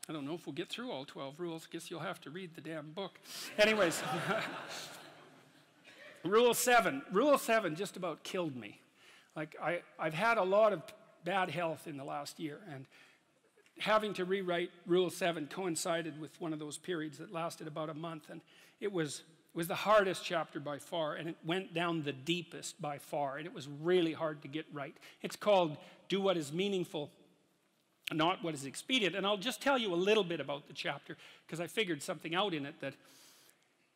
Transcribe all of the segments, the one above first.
I don't know if we'll get through all 12 rules. I guess you'll have to read the damn book. Anyways, Rule 7. Rule 7 just about killed me. Like, I've had a lot of bad health in the last year, and having to rewrite Rule 7 coincided with one of those periods that lasted about a month, and it was the hardest chapter by far, and it went down the deepest by far, and it was really hard to get right. It's called Do What Is Meaningful, Not What Is Expedient. And I'll just tell you a little bit about the chapter, because I figured something out in it that,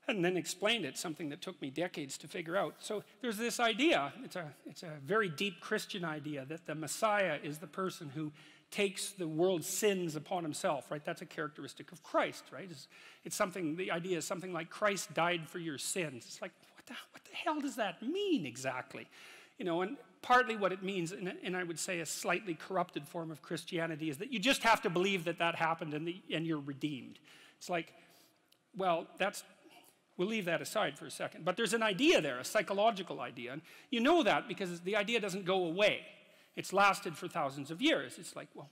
and then explained it, something that took me decades to figure out. So there's this idea, it's a very deep Christian idea, that the Messiah is the person who takes the world's sins upon himself, right? That's a characteristic of Christ, right? It's something, the idea is something like Christ died for your sins. It's like, what the hell does that mean exactly? You know, and partly what it means, and I would say a slightly corrupted form of Christianity, is that you just have to believe that that happened and you're redeemed. It's like, well, we'll leave that aside for a second. But there's an idea there, a psychological idea. And you know that because the idea doesn't go away. It's lasted for thousands of years. It's like, well,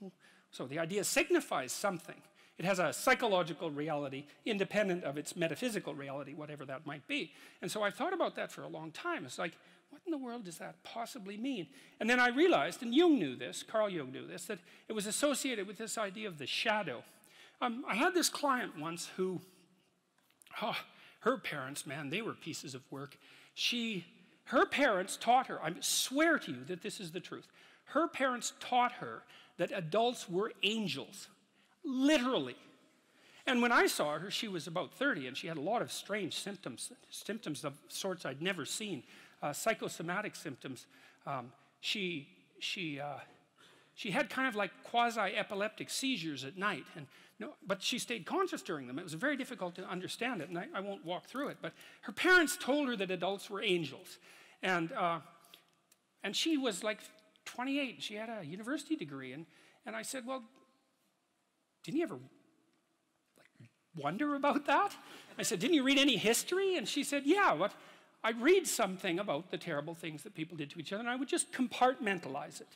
so the idea signifies something. It has a psychological reality independent of its metaphysical reality, whatever that might be. And so I thought about that for a long time. It's like, what in the world does that possibly mean? And then I realized, and Jung knew this, Carl Jung knew this, that it was associated with this idea of the shadow. I had this client once who, her parents, man, they were pieces of work. Her parents taught her, I swear to you that this is the truth. Her parents taught her that adults were angels, literally. And when I saw her, she was about 30, and she had a lot of strange symptoms of sorts I'd never seen, psychosomatic symptoms. She had kind of like quasi-epileptic seizures at night, but she stayed conscious during them. It was very difficult to understand it, and I won't walk through it. But her parents told her that adults were angels, and she was like 28. And she had a university degree, and I said, well, didn't you ever wonder about that? I said, didn't you read any history? And she said, yeah, but I'd read something about the terrible things that people did to each other, and I would just compartmentalize it.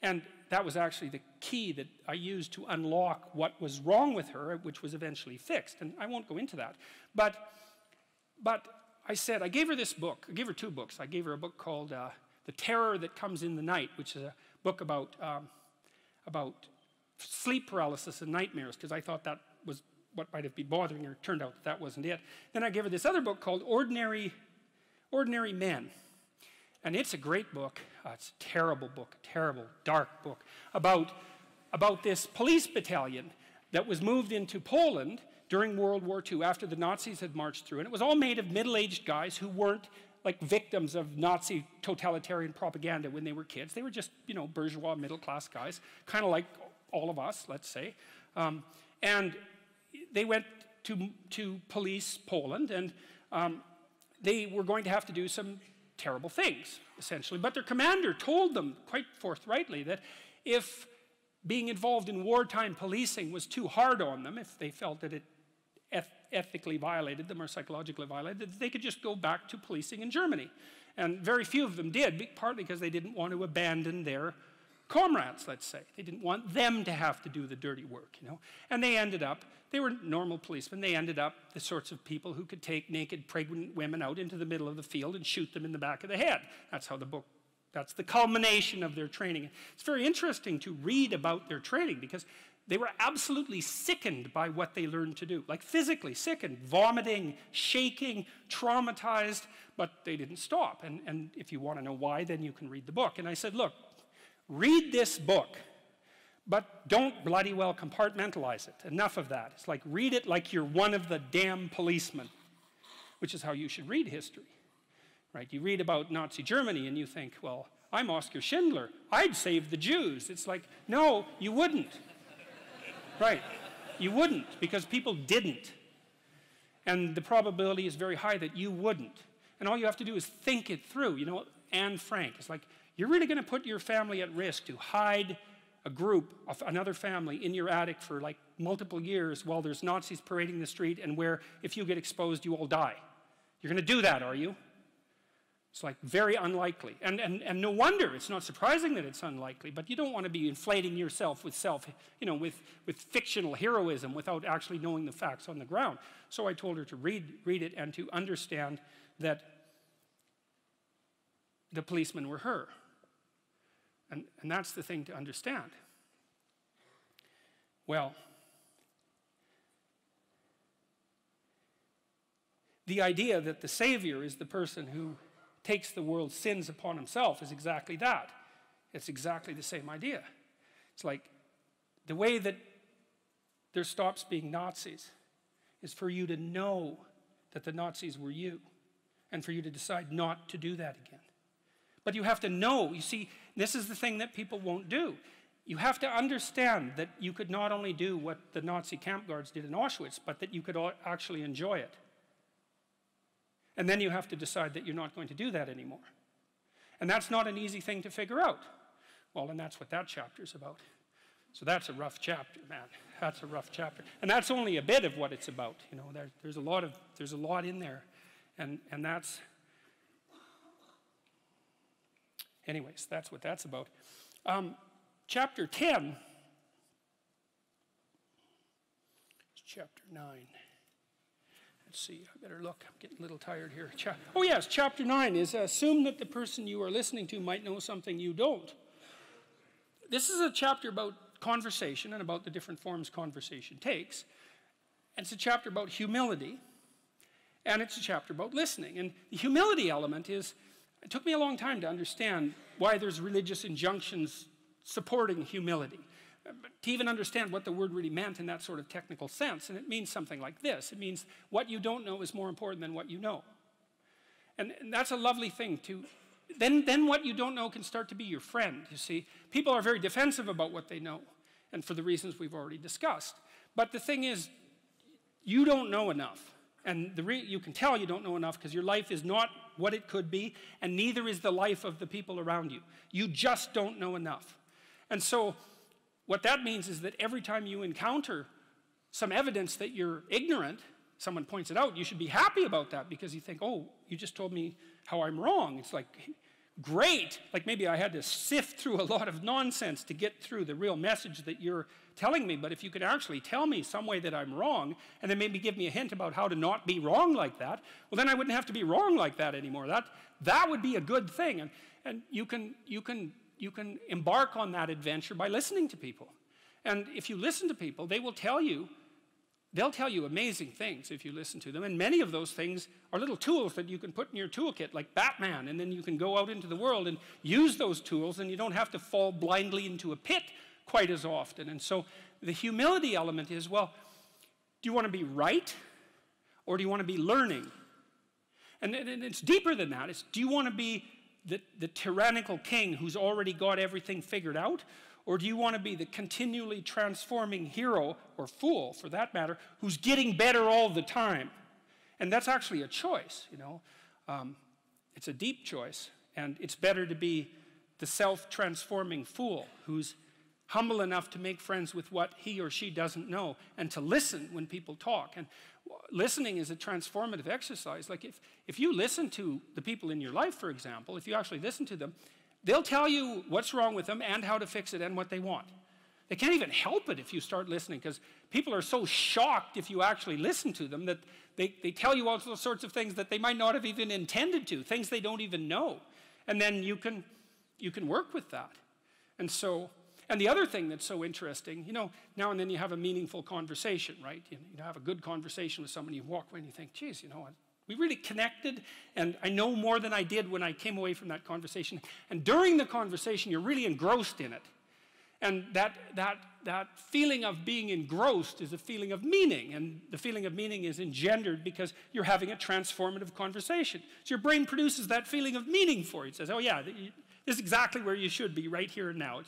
And that was actually the key that I used to unlock what was wrong with her, which was eventually fixed. And I won't go into that. But I said, I gave her this book. I gave her two books. I gave her a book called The Terror That Comes in the Night, which is a book about sleep paralysis and nightmares, because I thought that was what might have been bothering her. It turned out that wasn't it. Then I gave her this other book called Ordinary Men. And it's a great book. It's a terrible book, a terrible, dark book, about this police battalion that was moved into Poland during World War II after the Nazis had marched through. And it was all made of middle-aged guys who weren't like victims of Nazi totalitarian propaganda when they were kids. They were just, you know, bourgeois, middle-class guys, kind of like all of us, let's say. And they went to police Poland, and they were going to have to do some terrible things, essentially. But their commander told them quite forthrightly that if being involved in wartime policing was too hard on them, if they felt that it ethically violated them or psychologically violated, that they could just go back to policing in Germany. And very few of them did, partly because they didn't want to abandon their comrades, let's say. They didn't want them to have to do the dirty work, you know. And they ended up, they were normal policemen, they ended up the sorts of people who could take naked pregnant women out into the middle of the field and shoot them in the back of the head. That's how the book, that's the culmination of their training. It's very interesting to read about their training because they were absolutely sickened by what they learned to do, like physically sickened, vomiting, shaking, traumatized, but they didn't stop. And if you want to know why, then you can read the book. And I said, look, read this book, but don't bloody well compartmentalize it. Enough of that. It's like, read it like you're one of the damn policemen, which is how you should read history, right? You read about Nazi Germany and you think, well, I'm Oskar Schindler. I'd save the Jews. It's like, no, you wouldn't. Right, you wouldn't, because people didn't. And the probability is very high that you wouldn't. And all you have to do is think it through. You know, Anne Frank, it's like, you're really going to put your family at risk to hide a group of another family in your attic for like multiple years while there's Nazis parading the street and where if you get exposed, you all die. You're going to do that, are you? It's like very unlikely. And no wonder, it's not surprising that it's unlikely, but you don't want to be inflating yourself with with fictional heroism without actually knowing the facts on the ground. So I told her to read it and to understand that the policemen were her. And that's the thing to understand. Well, the idea that the Savior is the person who takes the world's sins upon himself is exactly that. It's exactly the same idea. It's like the way that there stops being Nazis is for you to know that the Nazis were you and for you to decide not to do that again. But you have to know. You see, this is the thing that people won't do. You have to understand that you could not only do what the Nazi camp guards did in Auschwitz, but that you could actually enjoy it. And then you have to decide that you're not going to do that anymore. And that's not an easy thing to figure out. Well, and that's what that chapter's about. So that's a rough chapter, man. That's a rough chapter. And that's only a bit of what it's about. You know, there's a lot in there. And that's, anyways, that's what that's about. Chapter 10, chapter 9. Let's see, I better look. I'm getting a little tired here. Oh yes, chapter 9 is assume that the person you are listening to might know something you don't. This is a chapter about conversation and about the different forms conversation takes. And it's a chapter about humility. And it's a chapter about listening. And the humility element is, it took me a long time to understand why there's religious injunctions supporting humility. To even understand what the word really meant in that sort of technical sense. And it means something like this. It means what you don't know is more important than what you know. And that's a lovely thing to, then what you don't know can start to be your friend, you see. People are very defensive about what they know, and for the reasons we've already discussed. But the thing is, you don't know enough. And you can tell you don't know enough because your life is not what it could be, and neither is the life of the people around you. You just don't know enough. And so, what that means is that every time you encounter some evidence that you're ignorant, someone points it out, you should be happy about that because you think, oh, you just told me how I'm wrong. It's like, great. Like maybe I had to sift through a lot of nonsense to get through the real message that you're telling me. But if you could actually tell me some way that I'm wrong and then maybe give me a hint about how to not be wrong like that, well, then I wouldn't have to be wrong like that anymore. That would be a good thing. And you can embark on that adventure by listening to people. And if you listen to people, they'll tell you amazing things if you listen to them. And many of those things are little tools that you can put in your toolkit, like Batman, and then you can go out into the world and use those tools, and you don't have to fall blindly into a pit quite as often. And so the humility element is, well, do you want to be right, or do you want to be learning? And it's deeper than that. It's, do you want to be the tyrannical king who's already got everything figured out? Or do you want to be the continually transforming hero, or fool for that matter, who's getting better all the time? And that's actually a choice, you know. It's a deep choice. And it's better to be the self-transforming fool who's humble enough to make friends with what he or she doesn't know and to listen when people talk. And listening is a transformative exercise. Like if you listen to the people in your life, for example, if you actually listen to them, they'll tell you what's wrong with them and how to fix it and what they want. They can't even help it if you start listening, because people are so shocked if you actually listen to them that they tell you all sorts of things that they might not have even intended to, things they don't even know. And then you can work with that. And so, and the other thing that's so interesting, you know, now and then you have a meaningful conversation, right? You have a good conversation with someone, you walk away and you think, geez, you know, we really connected, and I know more than I did when I came away from that conversation. And during the conversation, you're really engrossed in it. And that feeling of being engrossed is a feeling of meaning. And the feeling of meaning is engendered because you're having a transformative conversation. So your brain produces that feeling of meaning for you. It says, oh yeah, this is exactly where you should be right here and now.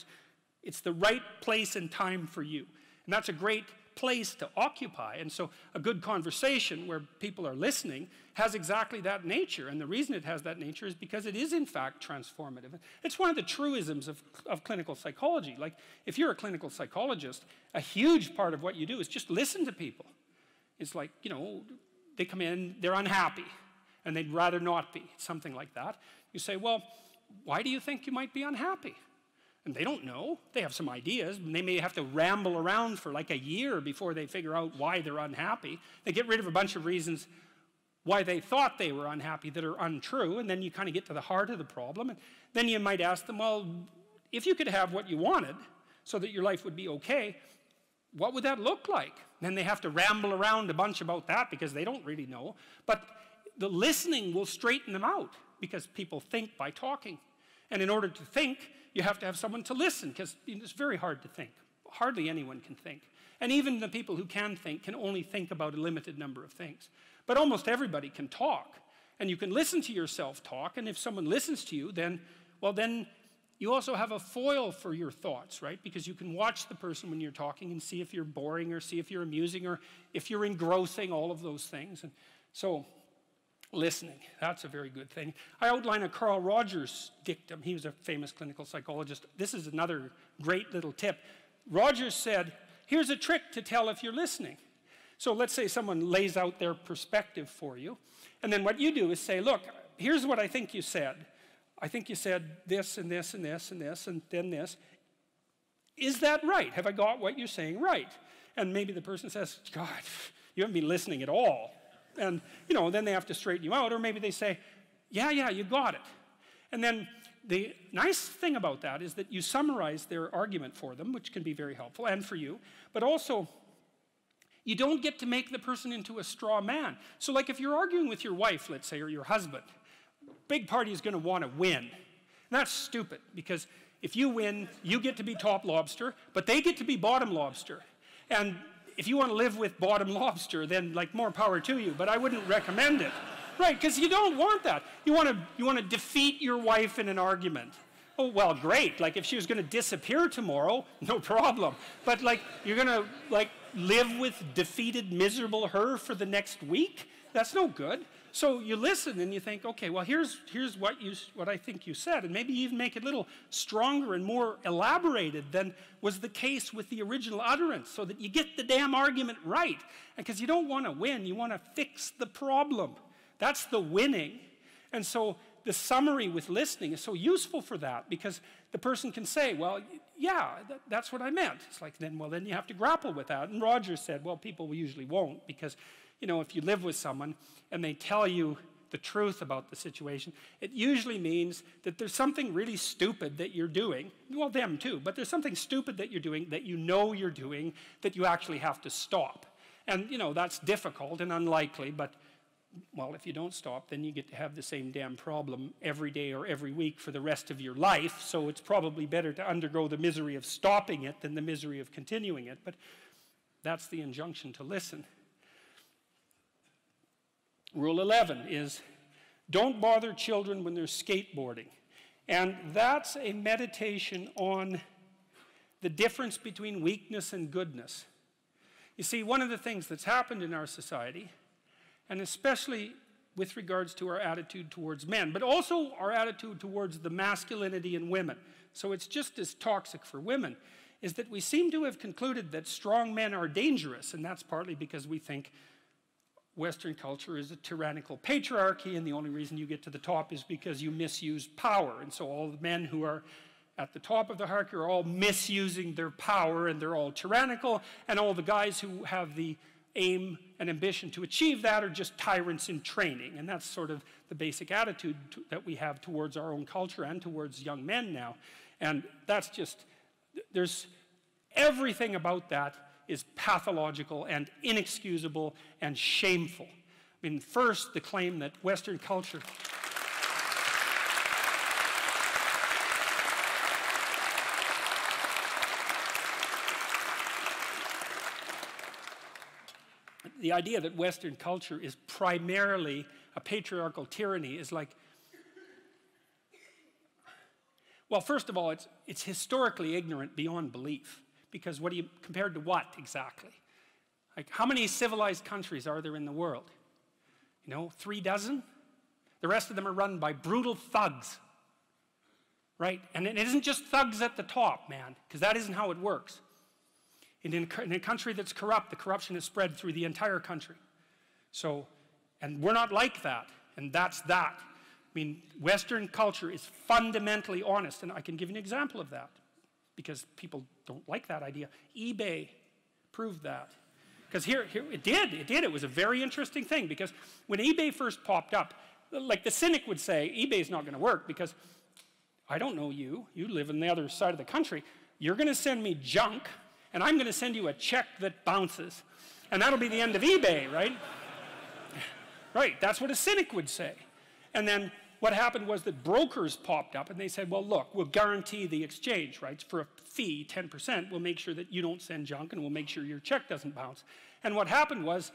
It's the right place and time for you. And that's a great place to occupy. And so a good conversation where people are listening has exactly that nature. And the reason it has that nature is because it is in fact transformative. It's one of the truisms of clinical psychology. Like if you're a clinical psychologist, a huge part of what you do is just listen to people. It's like, you know, they come in, they're unhappy. and they'd rather not be, something like that. You say, well, why do you think you might be unhappy? And they don't know. They have some ideas, and they may have to ramble around for like a year before they figure out why they're unhappy. They get rid of a bunch of reasons why they thought they were unhappy that are untrue, and then you kind of get to the heart of the problem. And then you might ask them, well, if you could have what you wanted so that your life would be okay, what would that look like? Then they have to ramble around a bunch about that because they don't really know. But the listening will straighten them out because people think by talking. And in order to think, you have to have someone to listen because it's very hard to think. Hardly anyone can think. And even the people who can think can only think about a limited number of things. But almost everybody can talk. And you can listen to yourself talk. And if someone listens to you, then, well, then you also have a foil for your thoughts, right? Because you can watch the person when you're talking and see if you're boring or see if you're amusing or if you're engrossing, all of those things. And so listening, that's a very good thing. I outline a Carl Rogers dictum. He was a famous clinical psychologist. This is another great little tip. Rogers said, here's a trick to tell if you're listening. So let's say someone lays out their perspective for you. And then what you do is say, look, here's what I think you said. I think you said this and this and this and this and then this. Is that right? Have I got what you're saying right? And maybe the person says, God, you haven't been listening at all. And, then they have to straighten you out. Or maybe they say, yeah, you got it. And then the nice thing about that is that you summarize their argument for them, which can be very helpful, and for you. But also, you don't get to make the person into a straw man. So like if you're arguing with your wife, let's say, or your husband, big party is going to want to win. And that's stupid, because if you win, you get to be top lobster, but they get to be bottom lobster. And if you want to live with bottom lobster, then like more power to you, but I wouldn't recommend it. Right, because you don't want that. You want to defeat your wife in an argument. Oh, well, great. Like if she was going to disappear tomorrow, no problem. But like you're going to like live with defeated, miserable her for the next week? That's no good. So you listen and you think, okay, well, here's what I think you said, and maybe even make it a little stronger and more elaborated than was the case with the original utterance, so that you get the damn argument right. Because you don't want to win, you want to fix the problem. That's the winning. And so the summary with listening is so useful for that, because the person can say, well, yeah, that's what I meant. It's like, then you have to grapple with that. And Rogers said, well, people usually won't, because if you live with someone and they tell you the truth about the situation, it usually means that there's something really stupid that you're doing. Well, them too, but there's something stupid that you're doing that you're doing that you actually have to stop. And, that's difficult and unlikely, but, well, if you don't stop, then you get to have the same damn problem every day or every week for the rest of your life. So it's probably better to undergo the misery of stopping it than the misery of continuing it. But that's the injunction to listen. Rule 11 is, don't bother children when they're skateboarding. And that's a meditation on the difference between weakness and goodness. You see, one of the things that's happened in our society, and especially with regards to our attitude towards men, but also our attitude towards the masculinity in women, so it's just as toxic for women, is that we seem to have concluded that strong men are dangerous, and that's partly because we think Western culture is a tyrannical patriarchy, and the only reason you get to the top is because you misuse power. And so all the men who are at the top of the hierarchy are all misusing their power, and they're all tyrannical, and all the guys who have the aim and ambition to achieve that are just tyrants in training. And that's sort of the basic attitude that we have towards our own culture and towards young men now. And that's just, there's everything about that is pathological and inexcusable and shameful. I mean, first, the claim that Western culture... The idea that Western culture is primarily a patriarchal tyranny is like... Well, first of all, it's historically ignorant beyond belief. Because compared to what exactly? Like, how many civilized countries are there in the world? 3 dozen? The rest of them are run by brutal thugs. Right? And it isn't just thugs at the top, man, because that isn't how it works. In a country that's corrupt, the corruption is spread through the entire country. So, and we're not like that. And that's that. I mean, Western culture is fundamentally honest, and I can give you an example of that because people don't like that idea. eBay proved that. Because here it did. It was a very interesting thing because when eBay first popped up, like the cynic would say, eBay's not going to work because I don't know you. You live on the other side of the country. You're going to send me junk, and I'm going to send you a check that bounces. And that'll be the end of eBay, right? Right, that's what a cynic would say. And then what happened was that brokers popped up, and they said, well, look, we'll guarantee the exchange, right? For a fee, 10%, we'll make sure that you don't send junk, and we'll make sure your check doesn't bounce. And what happened was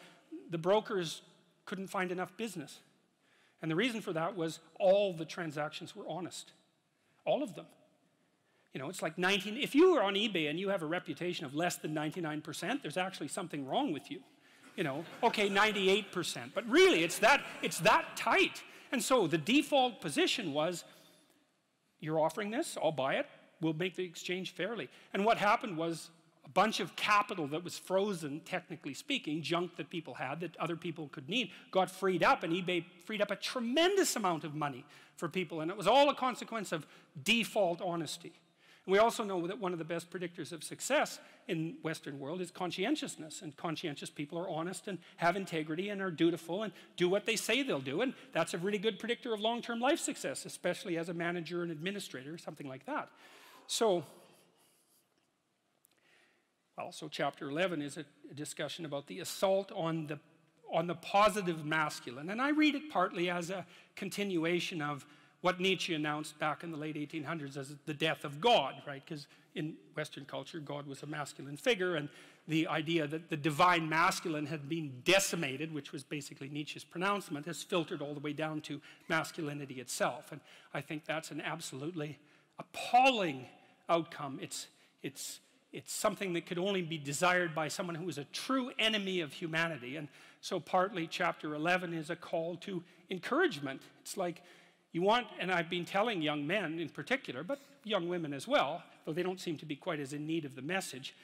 the brokers couldn't find enough business. And the reason for that was all the transactions were honest. All of them. You know, it's like if you were on eBay and you have a reputation of less than 99%, there's actually something wrong with you. You know, okay, 98%. But really, it's that tight. And so the default position was, you're offering this, I'll buy it, we'll make the exchange fairly. And what happened was a bunch of capital that was frozen, technically speaking, junk that people had that other people could need, got freed up, and eBay freed up a tremendous amount of money for people. And it was all a consequence of default honesty. And we also know that one of the best predictors of success in Western world is conscientiousness. And conscientious people are honest and have integrity and are dutiful and do what they say they'll do. And that's a really good predictor of long-term life success, especially as a manager and administrator, something like that. So chapter 11 is a discussion about the assault on the positive masculine. And I read it partly as a continuation of what Nietzsche announced back in the late 1800s as the death of God, right? Because in Western culture, God was a masculine figure, and the idea that the divine masculine had been decimated, which was basically Nietzsche's pronouncement, has filtered all the way down to masculinity itself. And I think that's an absolutely appalling outcome. It's something that could only be desired by someone who is a true enemy of humanity. And so partly chapter 11 is a call to encouragement. It's like, you want, and I've been telling young men in particular, but young women as well, though they don't seem to be quite as in need of the message,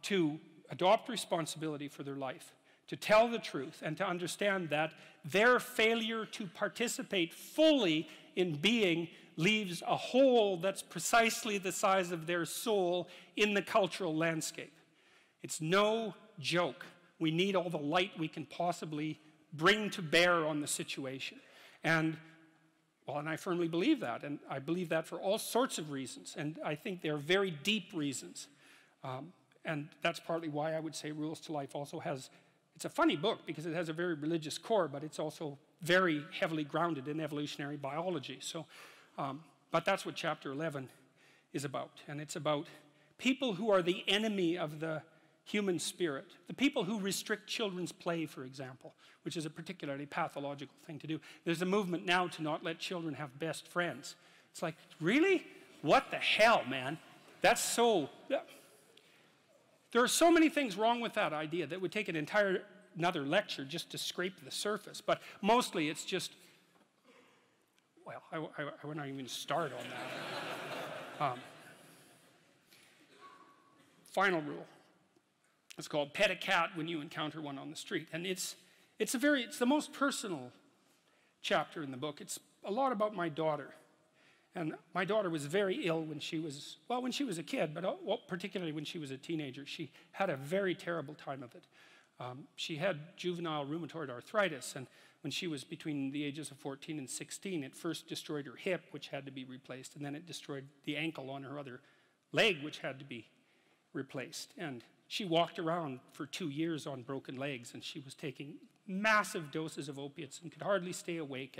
to adopt responsibility for their life, to tell the truth, and to understand that their failure to participate fully in being leaves a hole that's precisely the size of their soul in the cultural landscape. It's no joke. We need all the light we can possibly bring to bear on the situation. And I firmly believe that, and I believe that for all sorts of reasons, and I think they're very deep reasons. And that's partly why I would say Rules to Life also has, it's a funny book because it has a very religious core, but it's also very heavily grounded in evolutionary biology. So, but that's what chapter 11 is about, and it's about people who are the enemy of the human spirit, the people who restrict children's play, for example, which is a particularly pathological thing to do. There's a movement now to not let children have best friends. It's like, really? What the hell, man? That's so... There are so many things wrong with that idea that would take another lecture just to scrape the surface. But mostly it's just... Well, I would not even start on that. Final rule. It's called Pet a Cat When You Encounter One on the Street. And it's the most personal chapter in the book. It's a lot about my daughter. And my daughter was very ill when she was a kid, but particularly when she was a teenager. She had a very terrible time of it. She had juvenile rheumatoid arthritis, and when she was between the ages of 14 and 16, it first destroyed her hip, which had to be replaced, and then it destroyed the ankle on her other leg, which had to be replaced. And she walked around for 2 years on broken legs, and she was taking massive doses of opiates and could hardly stay awake.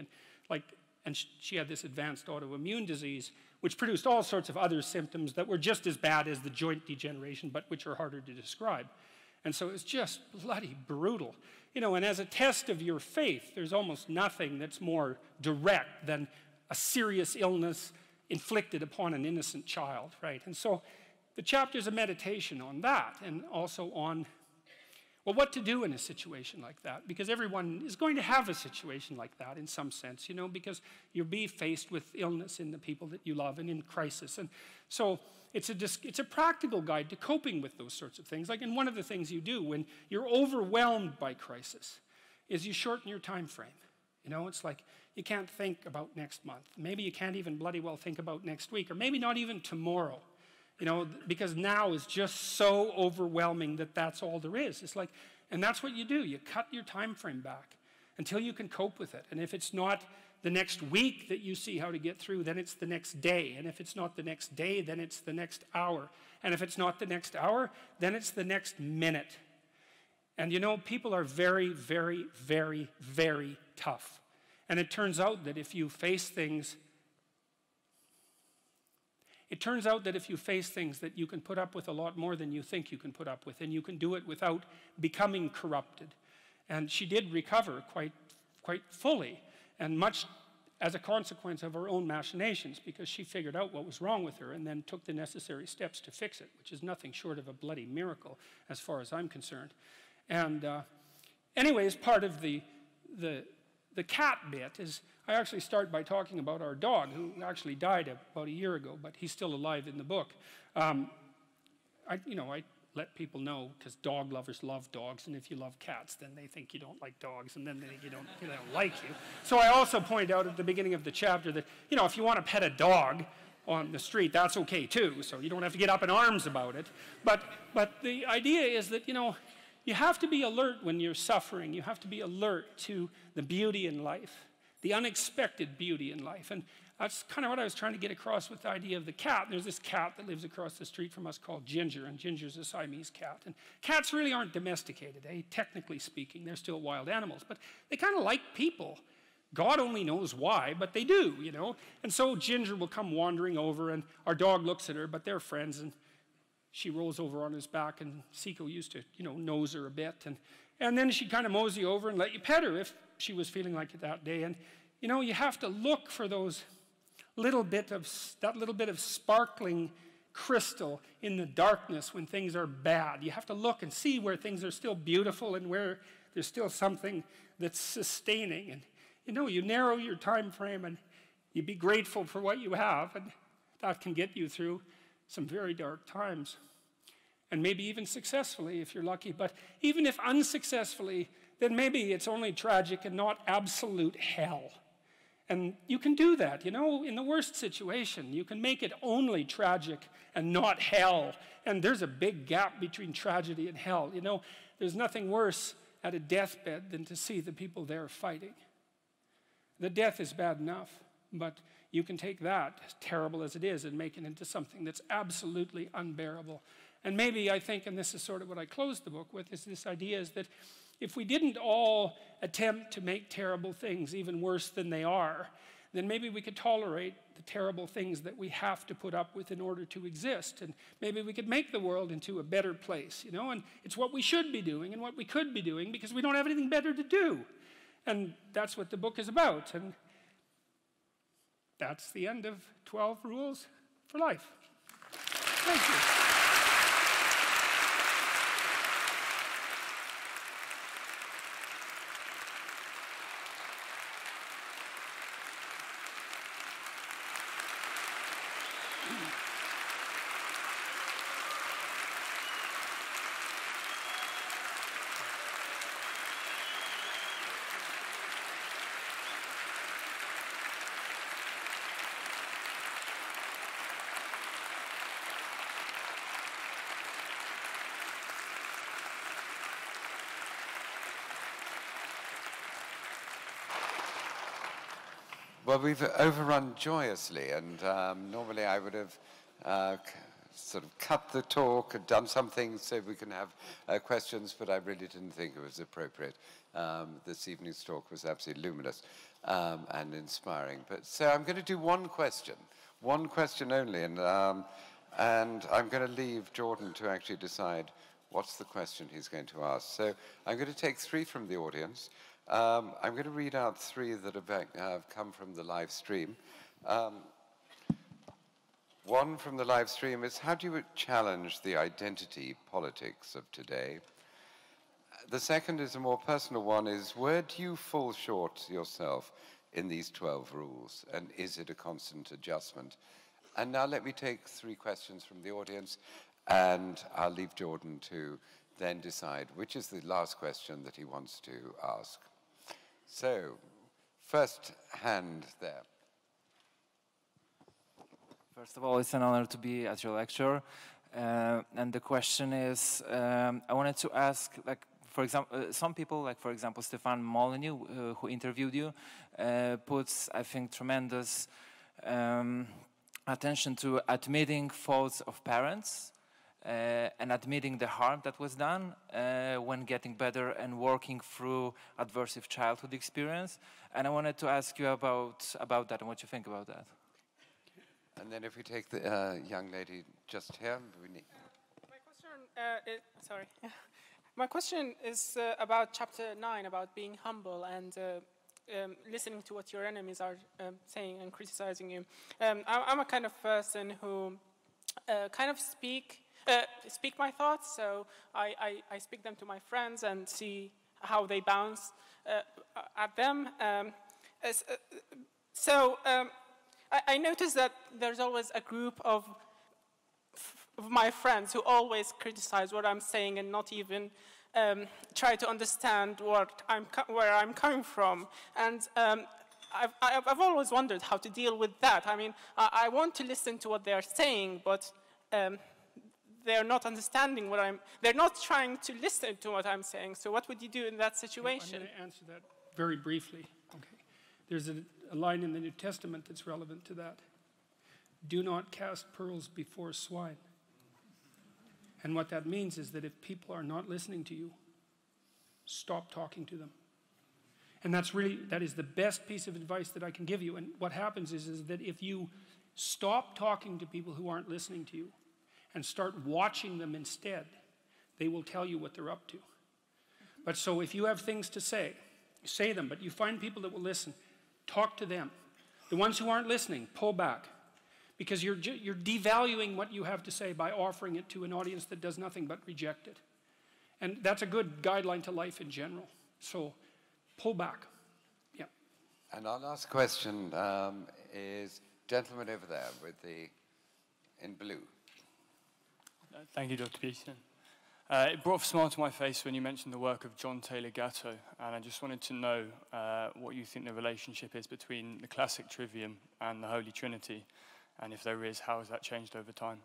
And she had this advanced autoimmune disease, which produced all sorts of other symptoms that were just as bad as the joint degeneration, but which are harder to describe. And so it's just bloody brutal. You know, and as a test of your faith, there's almost nothing that's more direct than a serious illness inflicted upon an innocent child, right? And so the chapter is a meditation on that, and also on, well, what to do in a situation like that, because everyone is going to have a situation like that in some sense, you know, because you'll be faced with illness in the people that you love and in crisis. And so it's a practical guide to coping with those sorts of things. Like, and one of the things you do when you're overwhelmed by crisis is you shorten your time frame. You know, it's like you can't think about next month. Maybe you can't even bloody well think about next week, or maybe not even tomorrow. You know, because now is just so overwhelming that that's all there is. It's like, and that's what you do. You cut your time frame back until you can cope with it. And if it's not the next week that you see how to get through, then it's the next day. And if it's not the next day, then it's the next hour. And if it's not the next hour, then it's the next minute. And you know, people are very, very, very, very tough. And it turns out that if you face things that you can put up with a lot more than you think you can put up with, and you can do it without becoming corrupted. And she did recover quite fully, and much as a consequence of her own machinations, because she figured out what was wrong with her and then took the necessary steps to fix it, which is nothing short of a bloody miracle as far as I'm concerned. And anyways, part of the cat bit is, I actually start by talking about our dog, who actually died about a year ago, but he's still alive in the book. I let people know, because dog lovers love dogs, and if you love cats, then they think you don't like dogs, and then they think they don't like you. So I also point out at the beginning of the chapter that, you know, if you want to pet a dog on the street, that's okay too, so you don't have to get up in arms about it. But the idea is that, you know, you have to be alert when you're suffering. You have to be alert to the beauty in life, the unexpected beauty in life. And that's kind of what I was trying to get across with the idea of the cat. There's this cat that lives across the street from us called Ginger, and Ginger's a Siamese cat. And cats really aren't domesticated, technically speaking. They're still wild animals, but they kind of like people. God only knows why, but they do, you know. And so Ginger will come wandering over, and our dog looks at her, but they're friends, and she rolls over on his back, and Seiko used to, you know, nose her a bit. And then she'd kind of mosey over and let you pet her if she was feeling like it that day. And, you know, you have to look for that little bit of sparkling crystal in the darkness when things are bad. You have to look and see where things are still beautiful and where there's still something that's sustaining. And, you know, you narrow your time frame and you be grateful for what you have, and that can get you through some very dark times. And maybe even successfully if you're lucky. But even if unsuccessfully, then maybe it's only tragic and not absolute hell. And you can do that, you know, in the worst situation. You can make it only tragic and not hell. And there's a big gap between tragedy and hell. You know, there's nothing worse at a deathbed than to see the people there fighting. The death is bad enough, but you can take that, as terrible as it is, and make it into something that's absolutely unbearable. And maybe I think, and this is sort of what I closed the book with, is this idea is that if we didn't all attempt to make terrible things even worse than they are, then maybe we could tolerate the terrible things that we have to put up with in order to exist. And maybe we could make the world into a better place, you know? And it's what we should be doing and what we could be doing, because we don't have anything better to do. And that's what the book is about. And that's the end of 12 Rules for Life. Thank you. Well, we've overrun joyously, and normally I would have sort of cut the talk and done something so we can have questions, but I really didn't think it was appropriate. This evening's talk was absolutely luminous and inspiring. But so I'm going to do one question only, and I'm going to leave Jordan to actually decide what's the question he's going to ask. So I'm going to take 3 from the audience. I'm going to read out 3 that have come from the live stream. One from the live stream is, how do you challenge the identity politics of today? The second is a more personal one, is where do you fall short yourself in these 12 rules? And is it a constant adjustment? And now let me take 3 questions from the audience, and I'll leave Jordan to then decide which is the last question that he wants to ask. So, First hand there. First of all, it's an honor to be at your lecture. And the question is, I wanted to ask, like, for example, some people, like, for example, Stefan Molyneux, who interviewed you, puts, I think, tremendous attention to admitting faults of parents and admitting the harm that was done when getting better and working through adversive childhood experience. And I wanted to ask you about that and what you think about that. And then if we take the young lady just here. My question sorry. My question is about chapter 9, about being humble and listening to what your enemies are saying and criticizing you. I'm a kind of person who kind of speak my thoughts, so I speak them to my friends and see how they bounce at them. I noticed that there's always a group of my friends who always criticize what I'm saying and not even try to understand where I'm coming from. And I've always wondered how to deal with that. I mean, I want to listen to what they are saying, but they're not understanding they're not trying to listen to what I'm saying. So what would you do in that situation? I'm going to answer that very briefly. Okay. There's a line in the New Testament that's relevant to that. Do not cast pearls before swine. And what that means is that if people are not listening to you, stop talking to them. And that is the best piece of advice that I can give you. And what happens is that if you stop talking to people who aren't listening to you and start watching them instead, they will tell you what they're up to. But so if you have things to say them, but you find people that will listen, talk to them. The ones who aren't listening, pull back. Because you're devaluing what you have to say by offering it to an audience that does nothing but reject it. And that's a good guideline to life in general. So pull back. Yeah. And our last question is gentleman over there in blue. Thank you, Dr. Peterson. It brought a smile to my face when you mentioned the work of John Taylor Gatto, and I just wanted to know what you think the relationship is between the classic trivium and the Holy Trinity, and if there is, how has that changed over time?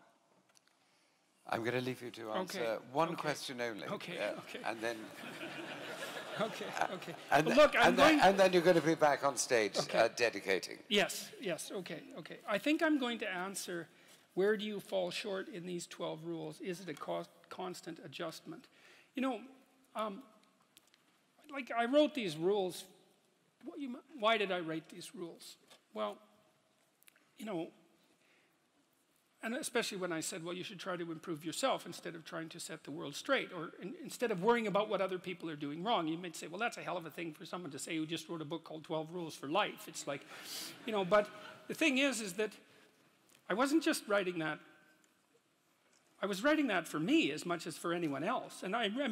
I'm going to leave you to answer one question only. Okay. And then... Okay. And, well, look, and then you're going to be back on stage dedicating. Yes, okay. I think I'm going to answer, where do you fall short in these 12 rules? Is it a constant adjustment? You know, like I wrote these rules. Why did I write these rules? Well, you know, and especially when I said, well, you should try to improve yourself instead of trying to set the world straight, or instead of worrying about what other people are doing wrong. You might say, well, that's a hell of a thing for someone to say who just wrote a book called 12 Rules for Life. It's like, you know, but the thing is that I wasn't just writing that. I was writing that for me as much as for anyone else. And I really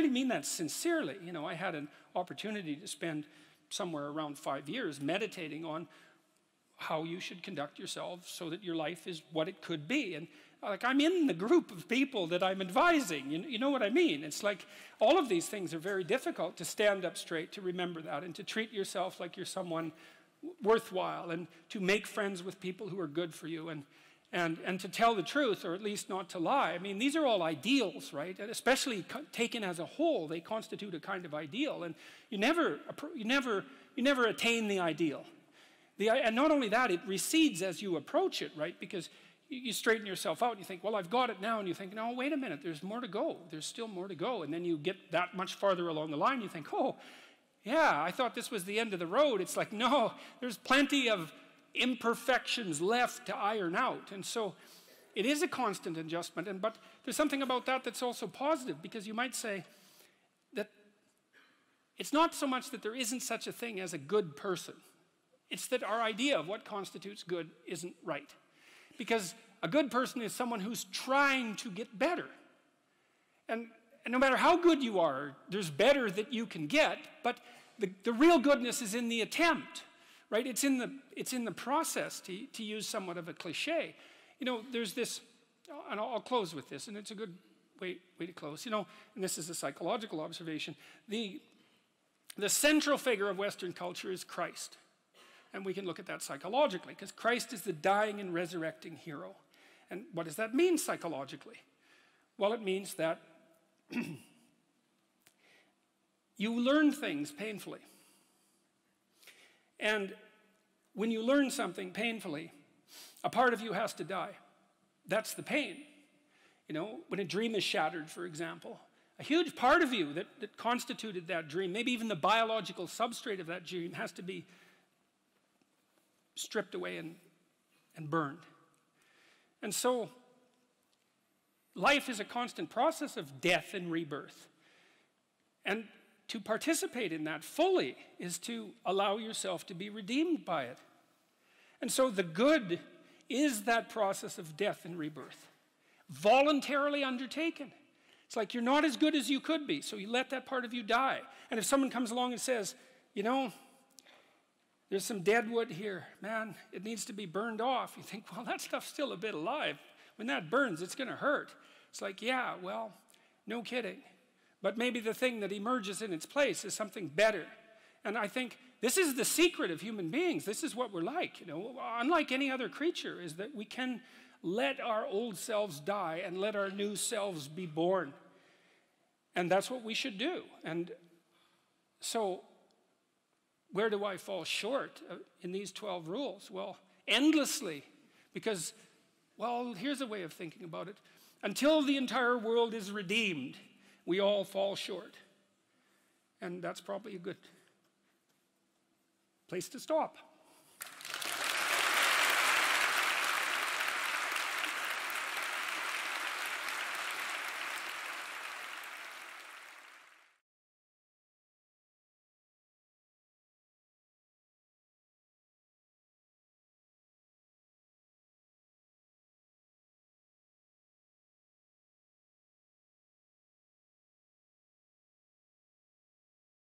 mean that sincerely. You know, I had an opportunity to spend somewhere around 5 years meditating on how you should conduct yourself so that your life is what it could be. And like, I'm in the group of people that I'm advising. You know what I mean? It's like all of these things are very difficult, to stand up straight, to remember that, and to treat yourself like you're someone worthwhile, and to make friends with people who are good for you, and to tell the truth, or at least not to lie. I mean, these are all ideals, right? And especially taken as a whole, they constitute a kind of ideal. And you never attain the ideal. And not only that, it recedes as you approach it, right? Because you straighten yourself out and you think, well, I've got it now. And you think, no, wait a minute, there's more to go. There's still more to go. And then you get that much farther along the line, you think, oh, yeah, I thought this was the end of the road. It's like, no, there's plenty of imperfections left to iron out. And so it is a constant adjustment. But there's something about that that's also positive, because you might say that it's not so much that there isn't such a thing as a good person. It's that our idea of what constitutes good isn't right. Because a good person is someone who's trying to get better. And no matter how good you are, there's better that you can get, but the real goodness is in the attempt, right? It's in the process, to use somewhat of a cliche. You know, there's this, and I'll close with this, and it's a good way to close. You know, and this is a psychological observation. The central figure of Western culture is Christ. And we can look at that psychologically, because Christ is the dying and resurrecting hero. And what does that mean psychologically? Well, it means that you learn things painfully. And when you learn something painfully, a part of you has to die. That's the pain. You know, when a dream is shattered, for example, a huge part of you that constituted that dream, maybe even the biological substrate of that dream, has to be stripped away and burned. And so, life is a constant process of death and rebirth. And to participate in that fully is to allow yourself to be redeemed by it. And so the good is that process of death and rebirth, voluntarily undertaken. It's like you're not as good as you could be, so you let that part of you die. And if someone comes along and says, you know, there's some dead wood here, man, it needs to be burned off. You think, well, that stuff's still a bit alive. When that burns, it's going to hurt. It's like, yeah, well, no kidding. But maybe the thing that emerges in its place is something better. And I think this is the secret of human beings. This is what we're like, you know. Unlike any other creature, is that we can let our old selves die and let our new selves be born. And that's what we should do. And so, where do I fall short in these 12 rules? Well, endlessly. Because, well, here's a way of thinking about it. Until the entire world is redeemed, we all fall short. And that's probably a good place to stop.